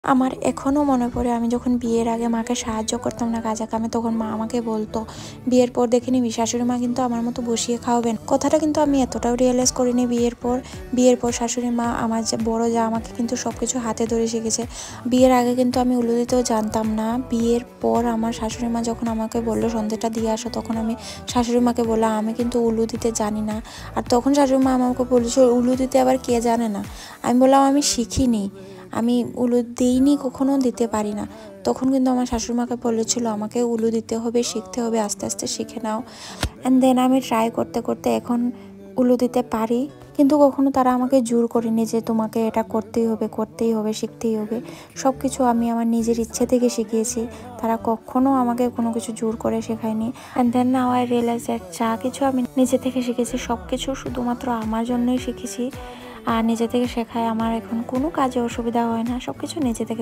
আমার এখনও মনে পড়ে আমি যখন বিয়ের আগে মাকে সাহায্য করতাম না কাজে কামে, তখন মা আমাকে বলতো বিয়ের পর দেখে নিবি শাশুড়ি মা কিন্তু আমার মতো বসিয়ে খাওয়াবেন। কথাটা কিন্তু আমি এতটাও রিয়েলাইজ করিনি বিয়ের পর শাশুড়ি মা আমার যে বড় যা আমাকে কিন্তু সবকিছু হাতে ধরে শিখেছে। বিয়ের আগে কিন্তু আমি উলু দিতেও জানতাম না। বিয়ের পর আমার শাশুড়ি মা যখন আমাকে বললো সন্ধ্যেটা দিয়ে আসো, তখন আমি শাশুড়ি মাকে বললাম আমি কিন্তু উলু দিতে জানি না। আর তখন শাশুড়ি মা আমাকে বলেছে উলু দিতে আবার কে জানে না। আমি বললাম আমি শিখিনি, আমি উলু দিইনি, কখনো দিতে পারি না। তখন কিন্তু আমার শাশুড়িমাকে বলেছিল আমাকে উলু দিতে হবে, শিখতে হবে, আস্তে আস্তে শিখে নাও। অ্যান্ড দেন আমি ট্রাই করতে করতে এখন উলু দিতে পারি। কিন্তু কখনো তারা আমাকে জোর করেনি যে তোমাকে এটা করতেই হবে, শিখতেই হবে। সব কিছু আমি আমার নিজের ইচ্ছে থেকে শিখিয়েছি। তারা কখনো আমাকে কোনো কিছু জোর করে শেখায়নি। And then now I realise that যা কিছু আমি নিজে থেকে শিখেছি সব কিছু শুধুমাত্র আমার জন্যই শিখেছি। আর নিজে থেকে শেখায় আমার এখন কোনো কাজে অসুবিধা হয় না, সব কিছু নিজে থেকে